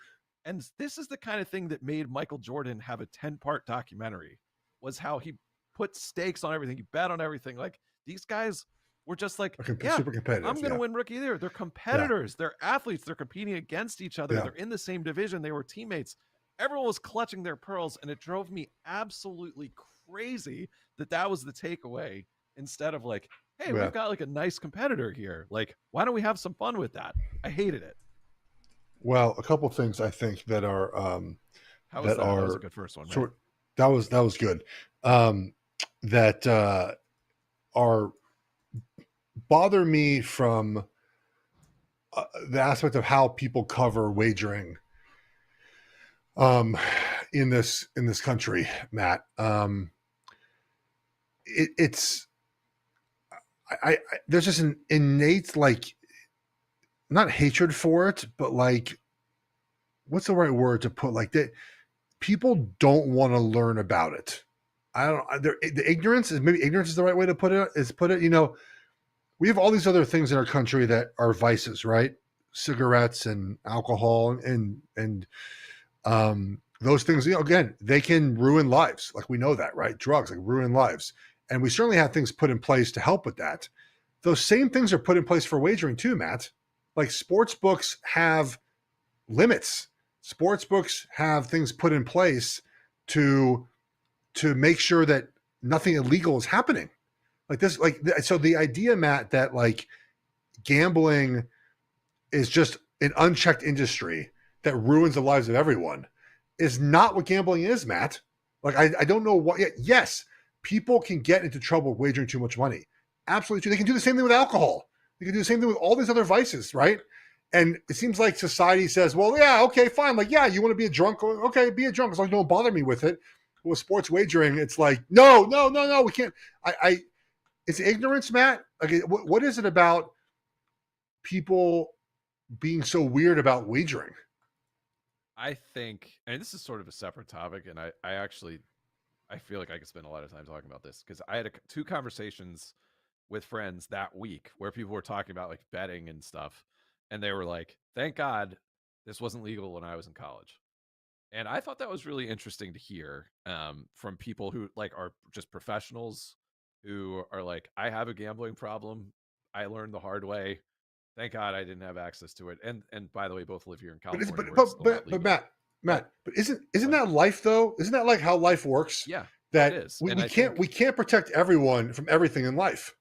And this is the kind of thing that made Michael Jordan have a 10-part documentary, was how he put stakes on everything. He bet on everything. Like these guys were just like, super competitive. I'm going to win Rookie of the Year. They're competitors. Yeah. They're athletes. They're competing against each other. Yeah. They're in the same division. They were teammates. Everyone was clutching their pearls, and it drove me absolutely crazy that was the takeaway instead of like, hey, we've got like a nice competitor here. Like, why don't we have some fun with that? I hated it. Well, a couple of things I think that are that was a good first one. Right? That was good. That are bother me from the aspect of how people cover wagering in this country, Matt. It's there's just an innate like not hatred for it, but like what's the right word to put like that? People don't want to learn about it. The ignorance is the right way to put it. We have all these other things in our country that are vices, right? Cigarettes and alcohol and those things, again, they can ruin lives. Like we know that, right? Drugs like ruin lives. And we certainly have things put in place to help with that. Those same things are put in place for wagering too, Matt. Like sports books have limits. Sports books have things put in place to make sure that nothing illegal is happening. Like this, so the idea, Matt, that like gambling is just an unchecked industry that ruins the lives of everyone is not what gambling is, Matt. Like, I don't know what, yes, people can get into trouble wagering too much money. Absolutely true. They can do the same thing with alcohol. They can do the same thing with all these other vices, right? And it seems like society says, well, yeah, okay, fine. Like, yeah, you want to be a drunk? Okay, be a drunk as long as you don't bother me with it. But with sports wagering, it's like, no, we can't. It's ignorance, Matt. Like, what is it about people being so weird about wagering? I think, and this is sort of a separate topic, and I feel like I could spend a lot of time talking about this because I had two conversations with friends that week where people were talking about like betting and stuff, and they were like, "Thank God this wasn't legal when I was in college." And I thought that was really interesting to hear from people who like are just professionals who are like, "I have a gambling problem. I learned the hard way. Thank God I didn't have access to it." And by the way, both live here in California, where it's still not legal. But isn't that life though? Isn't that like how life works? Yeah, that it is. We can't protect everyone from everything in life.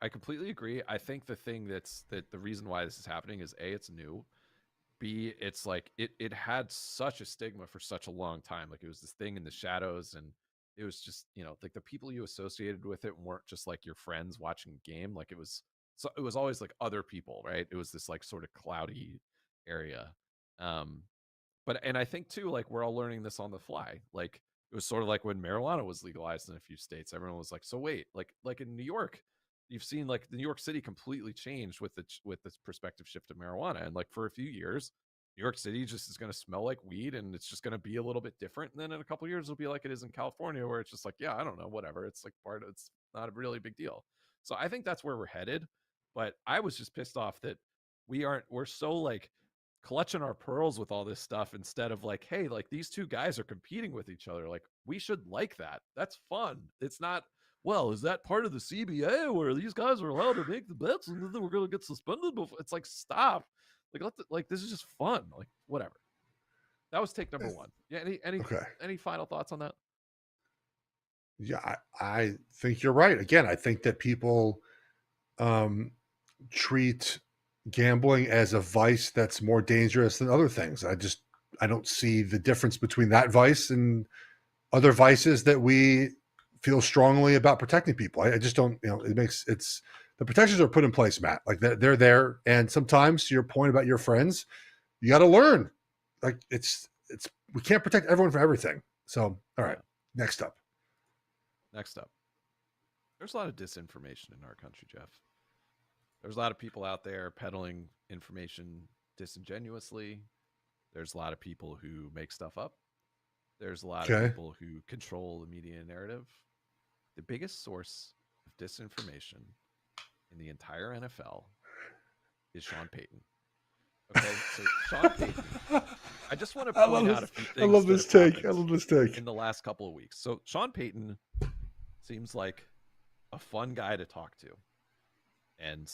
I completely agree. I think the thing that the reason why this is happening is A, it's new. B, it's like it had such a stigma for such a long time. Like it was this thing in the shadows, and it was just, like the people you associated with it weren't just like your friends watching a game. Like it was always like other people, right? It was this like sort of cloudy area. Um, and I think too, like we're all learning this on the fly. Like it was sort of like when marijuana was legalized in a few states. Everyone was like, "So wait, like in New York, you've seen like the New York City completely changed with this perspective shift of marijuana, and like for a few years, New York City just is going to smell like weed, and it's just going to be a little bit different. And then in a couple of years, it'll be like it is in California, where it's just like, yeah, I don't know, whatever. It's like it's not a really big deal. So I think that's where we're headed. But I was just pissed off that we're so like clutching our pearls with all this stuff instead of like, hey, like these two guys are competing with each other. Like we should like that. That's fun. It's not, well, is that part of the CBA where these guys are allowed to make the bets and then we're going to get suspended before? It's like, stop. Like this is just fun. Like whatever. That was take number one. Yeah. Any final thoughts on that? Yeah, I think you're right. Again, I think that people treat gambling as a vice that's more dangerous than other things. I don't see the difference between that vice and other vices that we feel strongly about protecting people. I just don't, the protections are put in place, Matt. Like they're there. And sometimes to your point about your friends, you got to learn. Like we can't protect everyone from everything. So, all right, Next up. There's a lot of disinformation in our country, Geoff. There's a lot of people out there peddling information disingenuously. There's a lot of people who make stuff up. There's a lot of people who control the media narrative. The biggest source of disinformation in the entire NFL is Sean Payton. Okay, so Sean Payton. I just want to point out a few things. I love this take. In the last couple of weeks. So Sean Payton seems like a fun guy to talk to. And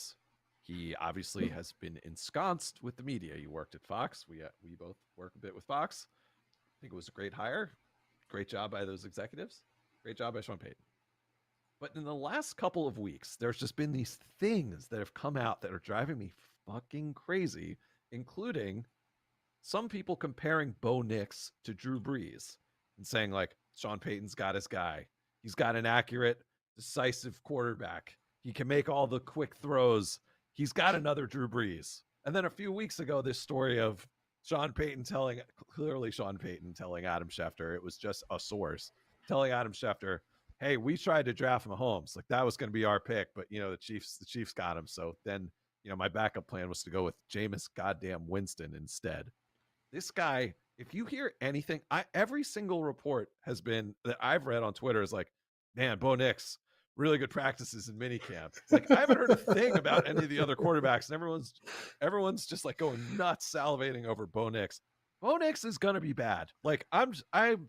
he obviously has been ensconced with the media. He worked at Fox. We both work a bit with Fox. I think it was a great hire. Great job by those executives. Great job by Sean Payton. But in the last couple of weeks, there's just been these things that have come out that are driving me fucking crazy, including some people comparing Bo Nix to Drew Brees and saying like, Sean Payton's got his guy. He's got an accurate, decisive quarterback. He can make all the quick throws. He's got another Drew Brees. And then a few weeks ago, this story of Sean Payton telling Adam Schefter, it was just a source, telling Adam Schefter, hey, we tried to draft Mahomes. Like that was going to be our pick, but the Chiefs got him. So then, my backup plan was to go with Jameis goddamn Winston instead. This guy, if you hear anything, every single report has been that I've read on Twitter is like, man, Bo Nix, really good practices in minicamp. Like I haven't heard a thing about any of the other quarterbacks, and everyone's just like going nuts, salivating over Bo Nix. Bo Nix is gonna be bad. Like I'm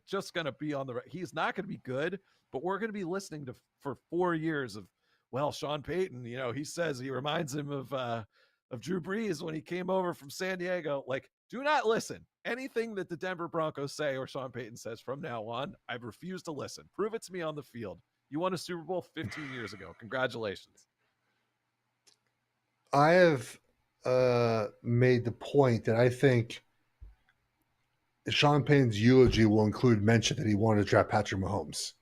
just gonna be on the. He's not gonna be good, but we're gonna be listening to for 4 years of, well, Sean Payton. He says he reminds him of Drew Brees when he came over from San Diego. Like, do not listen. Anything that the Denver Broncos say or Sean Payton says from now on, I refuse to listen. Prove it to me on the field. You won a Super Bowl 15 years ago. Congratulations. I have made the point that I think Sean Payton's eulogy will include mention that he wanted to draft Patrick Mahomes.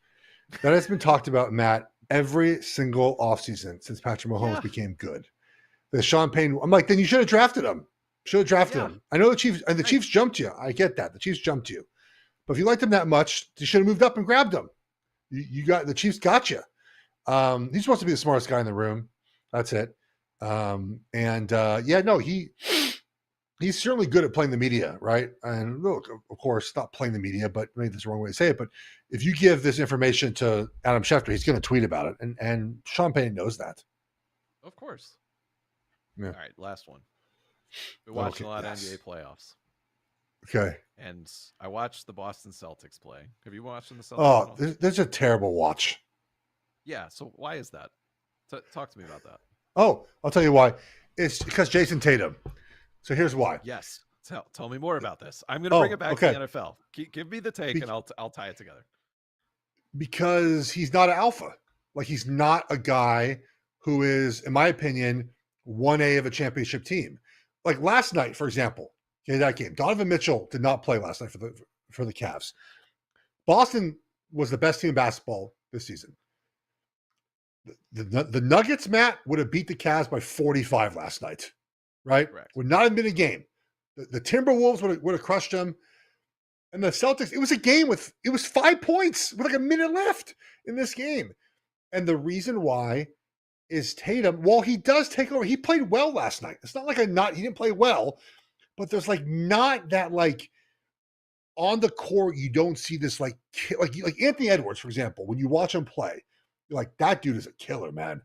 That has been talked about, Matt, every single offseason since Patrick Mahomes Yeah. became good. The Sean Payne, I'm like, then you should have drafted him. Should have drafted him. I know the Chiefs, and the Chiefs jumped you. I get that. The Chiefs jumped you. But if you liked him that much, you should have moved up and grabbed him. You got the Chiefs got you. He's supposed to be the smartest guy in the room. That's it. He's certainly good at playing the media, right? And look, of course, not playing the media, but maybe that's the wrong way to say it. But if you give this information to Adam Schefter, he's going to tweet about it, and Sean Payne knows that. Of course. Yeah. All right, last one. Been watching a lot of NBA playoffs. Okay. And I watched the Boston Celtics play. Have you watched the Celtics? Oh, there's a terrible watch. Yeah. So why is that? Talk to me about that. Oh, I'll tell you why. It's because Jason Tatum. So here's why. Yes. Tell me more about this. I'm going to bring it back to the NFL. Give me the take, and I'll tie it together. Because he's not an alpha. Like, he's not a guy who is, in my opinion, 1A of a championship team. Like last night, for example, that game, Donovan Mitchell did not play last night for the Cavs. Boston was the best team in basketball this season. The Nuggets, Matt, would have beat the Cavs by 45 last night, right? Correct. Would not have been a game. The Timberwolves would have crushed them. And the Celtics, it was a game it was 5 points with like a minute left in this game. And the reason why is Tatum, while he does take over, he played well last night. It's not like he didn't play well, but there's like not that like on the court, you don't see this like Anthony Edwards, for example, when you watch him play, you're like, that dude is a killer, man.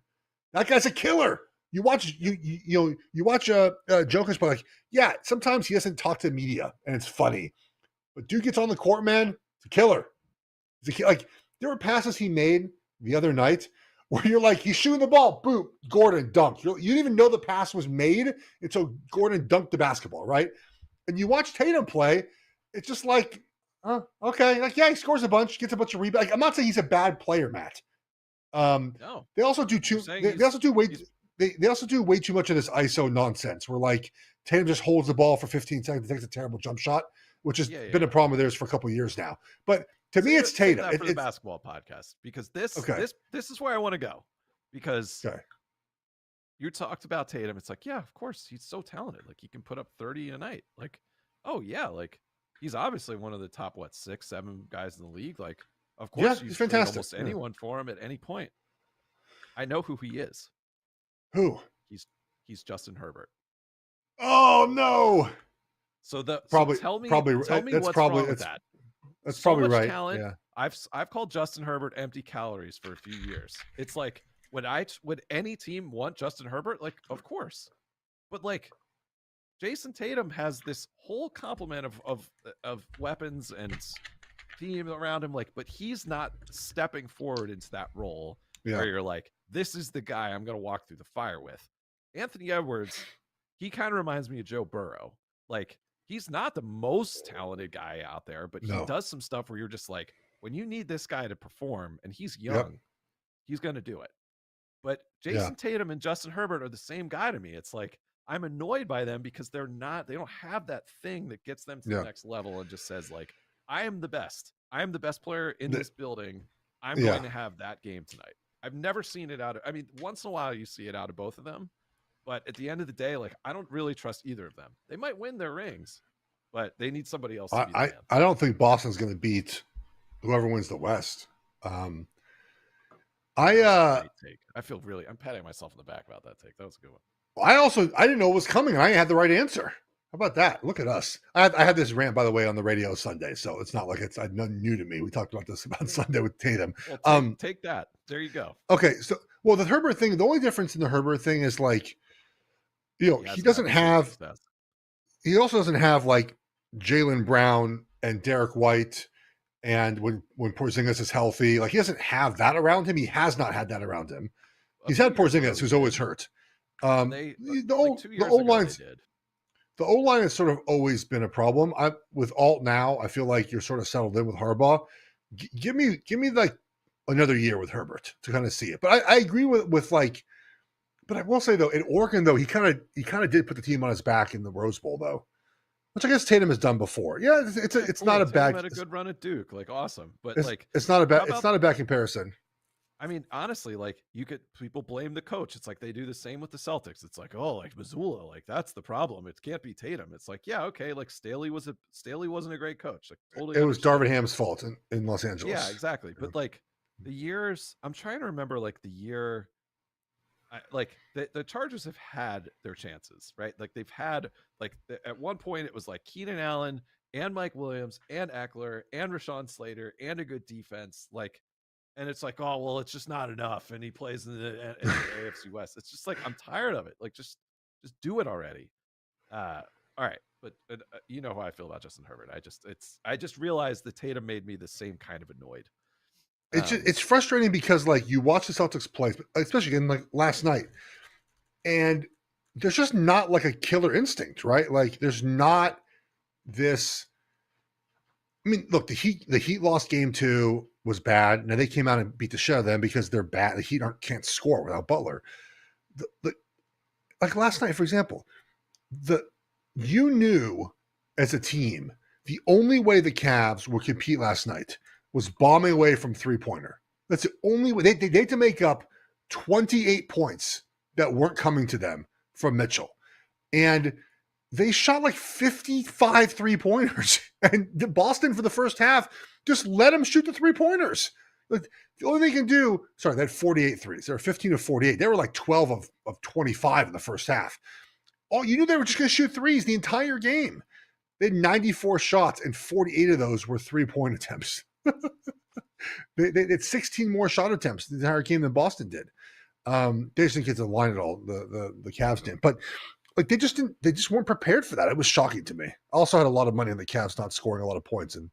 That guy's a killer. You watch Jokic play, like, yeah, sometimes he doesn't talk to the media and it's funny. But dude gets on the court, man, it's a killer. Like, there were passes he made the other night where you're like, he's shooting the ball, boop, Gordon dunked. You didn't even know the pass was made until Gordon dunked the basketball, right? And you watch Tatum play, it's just like, okay. Like, yeah, he scores a bunch, gets a bunch of rebounds. Like, I'm not saying he's a bad player, Matt. No. They also do they also do way too much of this ISO nonsense where like Tatum just holds the ball for 15 seconds and takes a terrible jump shot, which has been a problem of theirs for a couple of years now. But to me, it's Tatum. For the basketball podcast, because this is where I want to go. Because you talked about Tatum. It's like, yeah, of course, he's so talented. Like, he can put up 30 a night. Like, oh yeah, like he's obviously one of the top 6, 7 guys in the league. Like, of course, he's fantastic. Almost anyone for him at any point. I know who he is. Who? He's Justin Herbert. Oh no! So tell me what's wrong with that. That's probably right. Talent. Yeah. I've called Justin Herbert empty calories for a few years. It's like, would any team want Justin Herbert? Like, of course. But like, Jason Tatum has this whole complement of weapons and team around him. Like, but he's not stepping forward into that role where you're like, this is the guy I'm going to walk through the fire with. Anthony Edwards, he kind of reminds me of Joe Burrow. Like, he's not the most talented guy out there, but he does some stuff where you're just like, when you need this guy to perform and he's young, he's going to do it. But Jason Tatum and Justin Herbert are the same guy to me. It's like, I'm annoyed by them because they don't have that thing that gets them to the next level and just says like, I am the best. I am the best player in this building. I'm going to have that game tonight. I've never seen it once in a while you see it out of both of them. But at the end of the day, like, I don't really trust either of them. They might win their rings, but they need somebody else to be the man. I don't think Boston's going to beat whoever wins the West. I'm patting myself on the back about that take. That was a good one. I didn't know it was coming, and I had the right answer. How about that? Look at us. I had this rant, by the way, on the radio Sunday, so it's not like it's nothing new to me. We talked about this about Sunday with Tatum. Well, take that. There you go. Okay, so the Herbert thing. The only difference in the Herbert thing is like, he doesn't have. He also doesn't have like Jaylen Brown and Derek White, and when Porzingis is healthy, like he doesn't have that around him. He has not had that around him. He's had Porzingis, who's always hurt. The O-line has sort of always been a problem. With Alt now, I feel like you're sort of settled in with Harbaugh. Give me like another year with Herbert to kind of see it. But I agree with like, but I will say though, in Oregon though, he kind of did put the team on his back in the Rose Bowl though. which I guess Tatum has done before. Yeah, it's Cool. not a Tatum bad. had a good run at Duke, like awesome. But It's like, it's not a how bad. It's about? not a bad comparison. I mean, honestly, like people blame the coach. It's like they do the same with the Celtics. It's like, oh, like Missoula, like that's the problem. It can't be Tatum. It's like, yeah, okay, like Staley wasn't a great coach. Like totally It was understood. Darvin Ham's fault in Los Yeah, Angeles. exactly. Yeah. But like the years, I'm trying to remember like the year. Like the Chargers have had their chances, right? Like they've had at one point it was like Keenan Allen and Mike Williams and Eckler and Rashawn Slater and a good defense, like, and it's like, oh well, it's just not enough, and he plays in the AFC West. It's just like I'm tired of it. Like just do it already. All right, but you know how I feel about Justin Herbert. I just realized that Tatum made me the same kind of annoyed. It's frustrating because like you watch the Celtics play, especially again like last night, and there's just not like a killer instinct, right? Like there's not this. I mean, look, the Heat lost game 2 was bad. Now they came out and beat the shit out of them because they're bad. The Heat can't score without Butler. Like last night, for example, you knew as a team the only way the Cavs would compete last night was bombing away from 3-pointer. That's the only way. They had to make up 28 points that weren't coming to them from Mitchell. And they shot like 55 3-pointers. And Boston for the first half just let them shoot the 3-pointers. Like, the only thing they can do, sorry, they had 48 threes. They were 15 of 48. They were like 12 of 25 in the first half. You knew they were just going to shoot threes the entire game. They had 94 shots, and 48 of those were 3-point attempts. They had 16 more shot attempts the entire game than Boston did. They just didn't get to the line at all. The Cavs didn't, but like they just weren't prepared for that. It was shocking to me. I also had a lot of money on the Cavs not scoring a lot of points and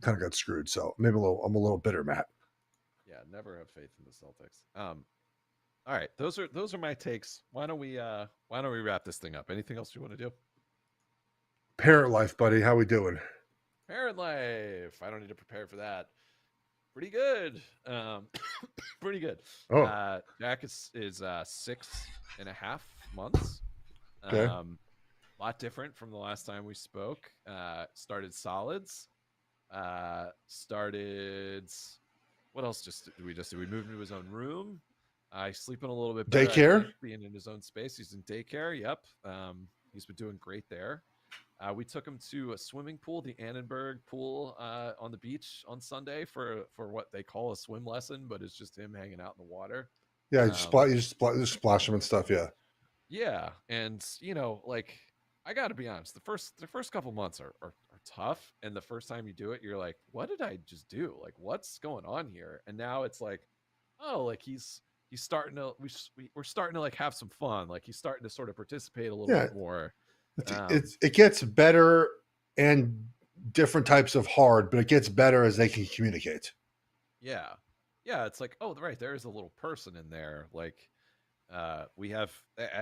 kind of got screwed. So maybe I'm a little bitter, Matt. Yeah, never have faith in the Celtics. All right, those are my takes. Why don't we wrap this thing up? Anything else you want to do? Parent life, buddy. How we doing? Parent life. I don't need to prepare for that. Pretty good. Pretty good. Oh, Jack is 6.5 months. okay. A lot different from the last time we spoke. Started solids. Started. What else? Did we do? We moved into his own room. Sleeping a little bit better. Daycare? Being in his own space. He's in daycare. Yep. He's been doing great there. We took him to a swimming pool, the Annenberg pool on the beach on Sunday for what they call a swim lesson, but it's just him hanging out in the water. Yeah, you just splash them and stuff. Yeah. Yeah, and like I got to be honest, the first couple months are tough, and the first time you do it, you're like, what did I just do? Like, what's going on here? And now it's like, oh, like he's starting to we're starting to like have some fun. Like he's starting to sort of participate a little bit more. It gets better and different types of hard, but it gets better as they can communicate. Yeah. It's like, oh, right, there's a little person in there. Like, I have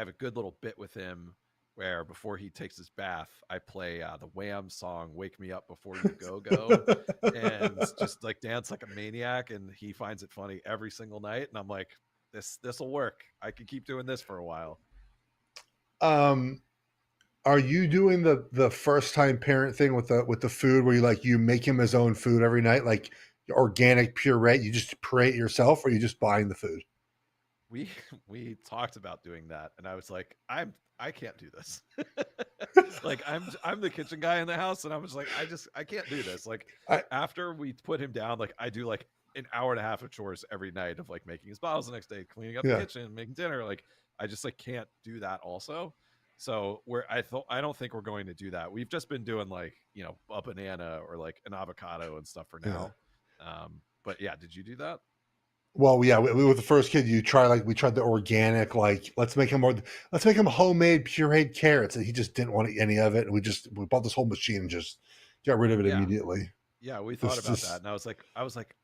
a good little bit with him where before he takes his bath, I play the Wham song "Wake Me Up Before You Go," and just like dance like a maniac, and he finds it funny every single night. And I'm like, this will work. I can keep doing this for a while. Are you doing the first time parent thing with the food where you make him his own food every night, like organic puree? You just puree it yourself, or are you just buying the food? We talked about doing that, and I was like, I can't do this. Like I'm the kitchen guy in the house, and I was like, I can't do this. Like after we put him down, like I do like an hour and a half of chores every night of like making his bottles the next day, cleaning up the kitchen, making dinner. Like I just like can't do that also. So I don't think we're going to do that. We've just been doing like, a banana or like an avocado and stuff for now. Yeah. But yeah, did you do that? Well, yeah, we with the first kid, we tried the organic, like let's make him homemade pureed carrots, and he just didn't want any of it. And we bought this whole machine and just got rid of it immediately. Yeah, we thought about that, and I was like,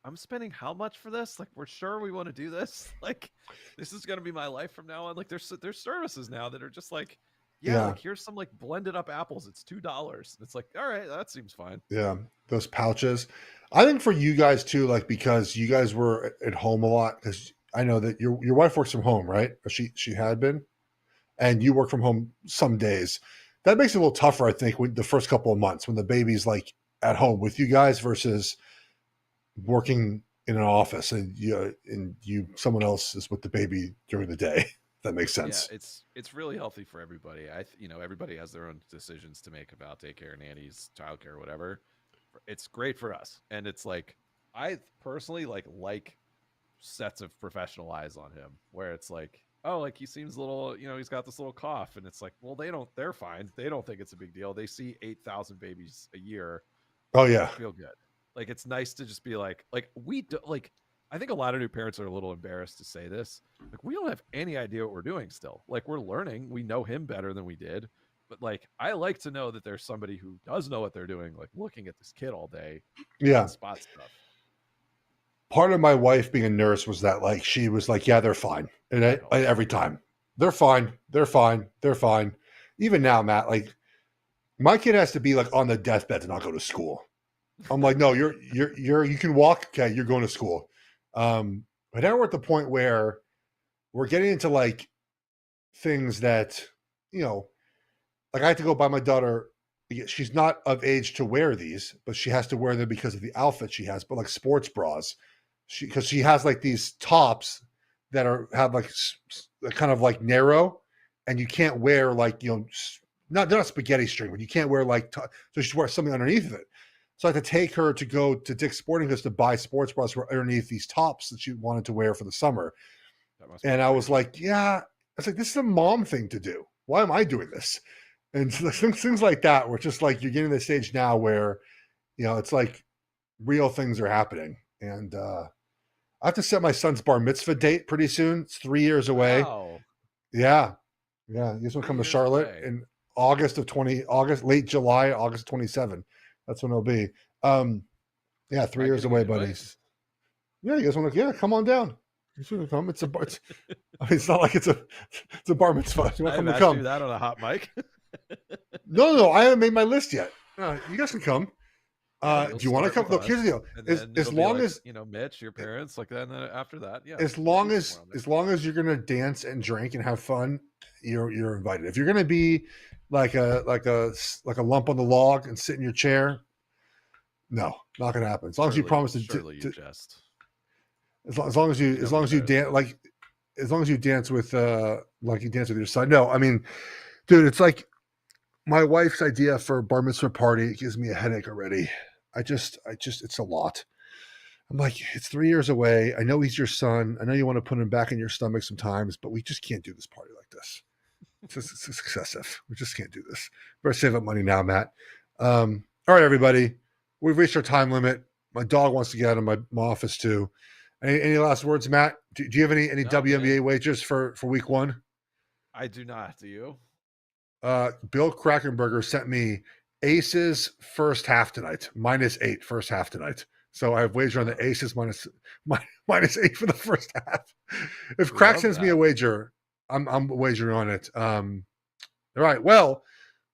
I'm spending how much for this? Like, we're sure we want to do this? Like, this is going to be my life from now on. Like, there's services now that are just like, like here's some like blended up apples. It's $2. It's like, all right, that seems fine. Yeah, those pouches. I think for you guys too, like because you guys were at home a lot. Because I know that your wife works from home, right? Or she had been, and you work from home some days. that makes it a little tougher, I think, when the first couple of months when the baby's like at home with you guys versus working in an office and someone else is with the baby during the day. If that makes sense. Yeah, it's really healthy for everybody. Everybody has their own decisions to make about daycare, nannies, childcare, whatever. It's great for us, and it's like I personally like sets of professional eyes on him, where it's like, oh, like he seems a little, he's got this little cough, and it's like, well, they're fine. They don't think it's a big deal. They see 8,000 babies a year. Oh yeah, Feel good. Like it's nice to just be like we do, like I think a lot of new parents are a little embarrassed to say this. Like we don't have any idea what we're doing still. Like we're learning. We know him better than we did. But like I like to know that there's somebody who does know what they're doing, like looking at this kid all day. yeah. Spot stuff. Part of my wife being a nurse was that like she was like, yeah, they're fine, and every time they're fine, they're fine, they're fine. Even now, Matt, like my kid has to be like on the deathbed to not go to school. I'm like, no, you can walk. Okay, you're going to school. But now we're at the point where we're getting into like things that, like I have to go buy my daughter. She's not of age to wear these, but she has to wear them because of the outfit she has. But like sports bras, because she has like these tops that have like kind of like narrow, and you can't wear like not spaghetti string, but you can't wear like so she wears something underneath of it. So I had to take her to go to Dick's Sporting Goods to buy sports bras for underneath these tops that she wanted to wear for the summer. And I was like, yeah, I was like, this is a mom thing to do. Why am I doing this? And things like that, where it's just like you're getting to the stage now where, it's like real things are happening. And I have to set my son's bar mitzvah date pretty soon. It's 3 years away. Wow. Yeah. Yeah. He's going to come to Charlotte in late July, August 27. That's when it'll be. 3 years away, buddies. Yeah, you guys want to? Yeah, come on down. You should come. It's not like it's a bar mitzvah. You want to come? Do that on a hot mic. No, I haven't made my list yet. You guys can come. Do you want to come? Look, here's the deal. As long as Mitch, your parents, like that, and then after that, yeah. As long as you're gonna dance and drink and have fun, you're invited. If you're gonna be like a lump on the log and sit in your chair, no, not gonna happen. As long as you promise to jest. As long as you dance with like you dance with your son. No, I mean, dude, it's like my wife's idea for a bar mitzvah party gives me a headache already. I just it's a lot. I'm like, it's 3 years away. I know he's your son. I know you want to put him back in your stomach sometimes, but we just can't do this party like this. It's excessive. We just can't do this. Better save up money now, Matt. All right, everybody. We've reached our time limit. My dog wants to get out of my office too. Any last words, Matt? Do you have any WNBA wagers for week one? I do not. Do you? Bill Krakenberger sent me Aces first half tonight, -8 first half tonight. So I have wager on the Aces -8 for the first half. If Crack sends me a wager, I'm wagering on it. All right. Well,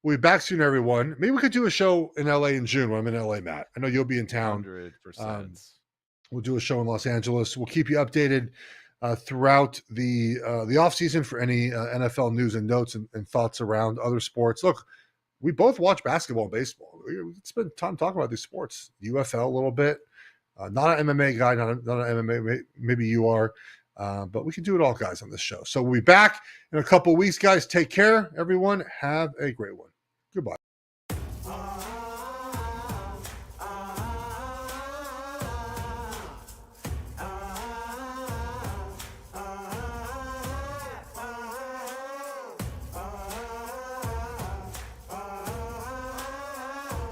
we'll be back soon, everyone. Maybe we could do a show in LA in June when I'm in LA, Matt. I know you'll be in town. 100%. We'll do a show in Los Angeles. We'll keep you updated throughout the offseason for any NFL news and notes and thoughts around other sports. Look, we both watch basketball and baseball. We spend time talking about these sports. UFL a little bit. Not an MMA guy, not an MMA. Maybe you are. But we can do it all, guys, on this show. So we'll be back in a couple of weeks, guys. Take care, everyone. Have a great one.